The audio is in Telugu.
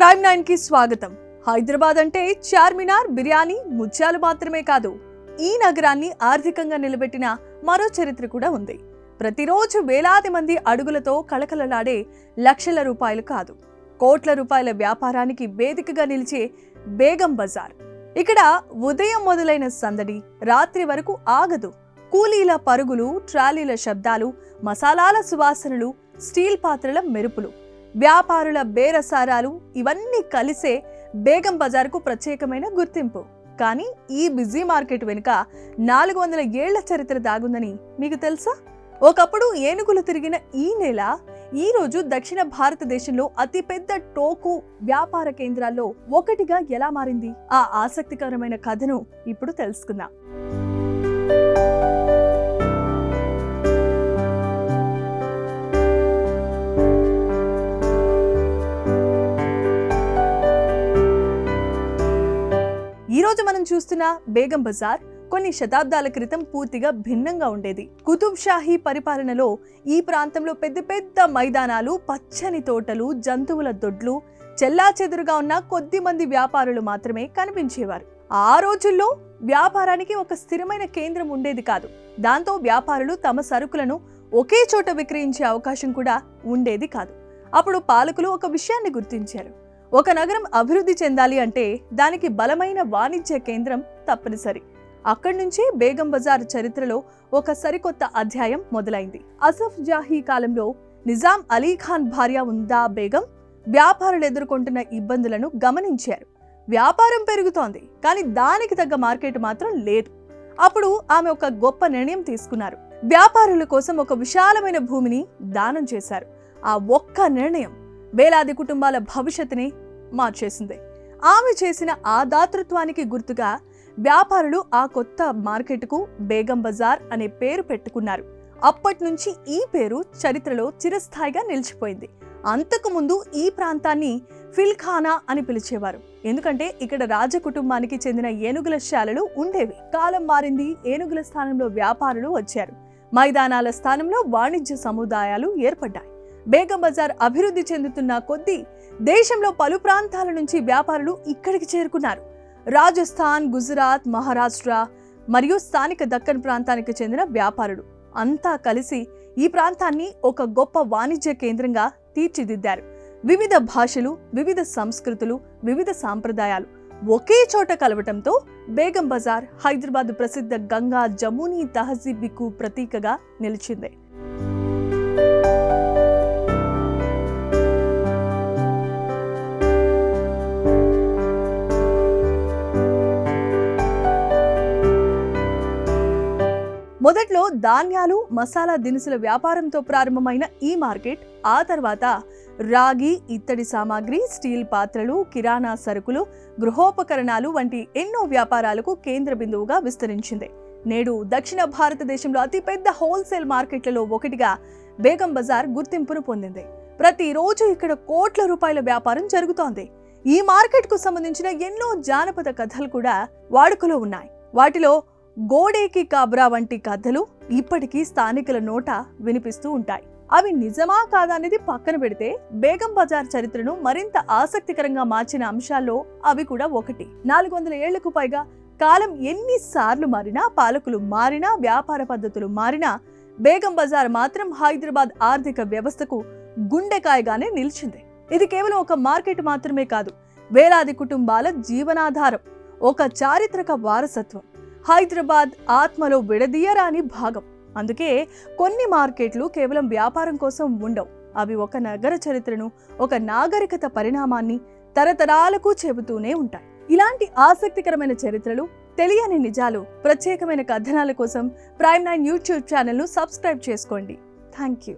ప్రైమ్ 9 కి స్వాగతం. హైదరాబాద్ అంటే చార్మినార్, బిర్యానీ, ముత్యాలు మాత్రమే కాదు, ఈ నగరాన్ని ఆర్థికంగా నిలబెట్టిన మరో చరిత్ర కూడా ఉంది. ప్రతిరోజు వేలాది మంది అడుగులతో కళకళలాడే లక్షల రూపాయలు కాదు, కోట్ల రూపాయల వ్యాపారానికి వేదికగా నిలిచే బేగం బజార్. ఇక్కడ ఉదయం మొదలైన సందడి రాత్రి వరకు ఆగదు. కూలీల పరుగులు, ట్రాలీల శబ్దాలు, మసాలాల సువాసనలు, స్టీల్ పాత్రల మెరుపులు, వ్యాపారుల బేరసారాలు ఇవన్నీ కలిసే బేగం బజార్కు ప్రత్యేకమైన గుర్తింపు. కానీ ఈ బిజీ మార్కెట్ వెనుక 400 ఏళ్ల చరిత్ర దాగుందని మీకు తెలుసా? ఒకప్పుడు ఏనుగులు తిరిగిన ఈ నేల ఈ రోజు దక్షిణ భారతదేశంలో అతిపెద్ద టోకు వ్యాపార కేంద్రాల్లో ఒకటిగా ఎలా మారింది? ఆ ఆసక్తికరమైన కథను ఇప్పుడు తెలుసుకుందాం. ఈరోజు మనం చూస్తున్న బేగం బజార్ కొన్ని శతాబ్దాల క్రితం పూర్తిగా భిన్నంగా ఉండేది. కుతుబ్ షాహీ పరిపాలనలో ఈ ప్రాంతంలో పెద్ద పెద్ద మైదానాలు, పచ్చని తోటలు, జంతువుల దొడ్లు, చెల్లాచెదురుగా ఉన్న కొద్ది మంది వ్యాపారులు మాత్రమే కనిపించేవారు. ఆ రోజుల్లో వ్యాపారానికి ఒక స్థిరమైన కేంద్రం ఉండేది కాదు. దాంతో వ్యాపారులు తమ సరుకులను ఒకే చోట విక్రయించే అవకాశం కూడా ఉండేది కాదు. అప్పుడు పాలకులు ఒక విషయాన్ని గుర్తించారు. ఒక నగరం అభివృద్ధి చెందాలి అంటే దానికి బలమైన వాణిజ్య కేంద్రం తప్పనిసరి. అక్కడి నుంచి బేగం బజార్ చరిత్రలో ఒక సరికొత్త అధ్యాయం మొదలైంది. అసఫ్ జాహీ కాలంలో నిజాం అలీ ఖాన్ భార్య ఉందా బేగం వ్యాపారులు ఎదుర్కొంటున్న ఇబ్బందులను గమనించారు. వ్యాపారం పెరుగుతోంది, కానీ దానికి తగ్గ మార్కెట్ మాత్రం లేదు. అప్పుడు ఆమె ఒక గొప్ప నిర్ణయం తీసుకున్నారు. వ్యాపారుల కోసం ఒక విశాలమైన భూమిని దానం చేశారు. ఆ ఒక్క నిర్ణయం వేలాది కుటుంబాల భవిష్యత్తుని మార్చేసింది. ఆమె చేసిన ఆ దాతృత్వానికి గుర్తుగా వ్యాపారులు ఆ కొత్త మార్కెట్కు బేగం బజార్ అనే పేరు పెట్టుకున్నారు. అప్పటి నుంచి ఈ పేరు చరిత్రలో చిరస్థాయిగా నిలిచిపోయింది. అంతకుముందు ఈ ప్రాంతాన్ని ఫిల్ఖానా అని పిలిచేవారు, ఎందుకంటే ఇక్కడ రాజకుటుంబానికి చెందిన ఏనుగుల శాలలు ఉండేవి. కాలం మారింది, ఏనుగుల స్థానంలో వ్యాపారులు వచ్చారు. మైదానాల స్థానంలో వాణిజ్య సముదాయాలు ఏర్పడ్డాయి. బేగం బజార్ అభివృద్ధి చెందుతున్న కొద్దీ దేశంలో పలు ప్రాంతాల నుంచి వ్యాపారులు ఇక్కడికి చేరుకున్నారు. రాజస్థాన్, గుజరాత్, మహారాష్ట్ర మరియు స్థానిక దక్కన్ ప్రాంతానికి చెందిన వ్యాపారులు అంతా కలిసి ఈ ప్రాంతాన్ని ఒక గొప్ప వాణిజ్య కేంద్రంగా తీర్చిదిద్దారు. వివిధ భాషలు, వివిధ సంస్కృతులు, వివిధ సాంప్రదాయాలు ఒకే చోట కలవటంతో బేగం బజార్ హైదరాబాద్ ప్రసిద్ధ గంగా జమునీ తహజీబ్కు ప్రతీకగా నిలిచింది. మొదట్లో ధాన్యాలు, మసాలా దినుసుల వ్యాపారంతో ప్రారంభమైన ఈ మార్కెట్ ఆ తర్వాత రాగి, ఇత్తడి సామాగ్రి, స్టీల్ పాత్రలు, కిరాణా సరుకులు, గృహోపకరణాలు వంటి ఎన్నో వ్యాపారాలకు కేంద్ర బిందువుగా విస్తరించింది. నేడు దక్షిణ భారతదేశంలో అతిపెద్ద హోల్సేల్ మార్కెట్లలో ఒకటిగా బేగం బజార్ గుర్తింపును పొందింది. ప్రతిరోజు ఇక్కడ కోట్ల రూపాయల వ్యాపారం జరుగుతోంది. ఈ మార్కెట్కు సంబంధించిన ఎన్నో జానపద కథలు కూడా వాడుకలో ఉన్నాయి. వాటిలో గోడేకి కాబరా వంటి కథలు ఇప్పటికీ స్థానికుల నోట వినిపిస్తూ ఉంటాయి. అవి నిజమా కాదా అనేది పక్కన పెడితే బేగం బజార్ చరిత్రను మరింత ఆసక్తికరంగా మార్చిన అంశాల్లో అవి కూడా ఒకటి. 400 ఏళ్లకు పైగా కాలం ఎన్నిసార్లు మారినా, పాలకులు మారినా, వ్యాపార పద్ధతులు మారినా, బేగం బజార్ మాత్రం హైదరాబాద్ ఆర్థిక వ్యవస్థకు గుండెకాయగానే నిలిచింది. ఇది కేవలం ఒక మార్కెట్ మాత్రమే కాదు, వేలాది కుటుంబాల జీవనాధారం, ఒక చారిత్రక వారసత్వం, హైదరాబాద్ ఆత్మలో విడదీయరాని భాగం. అందుకే కొన్ని మార్కెట్లు కేవలం వ్యాపారం కోసం ఉండవు. అవి ఒక నగర చరిత్రను, ఒక నాగరికత పరిణామాన్ని తరతరాలకు చెబుతూనే ఉంటాయి. ఇలాంటి ఆసక్తికరమైన చరిత్రలు, తెలియని నిజాలు, ప్రత్యేకమైన కథనాల కోసం ప్రైమ్ 9 యూట్యూబ్ ఛానల్ను సబ్స్క్రైబ్ చేసుకోండి. Thank you.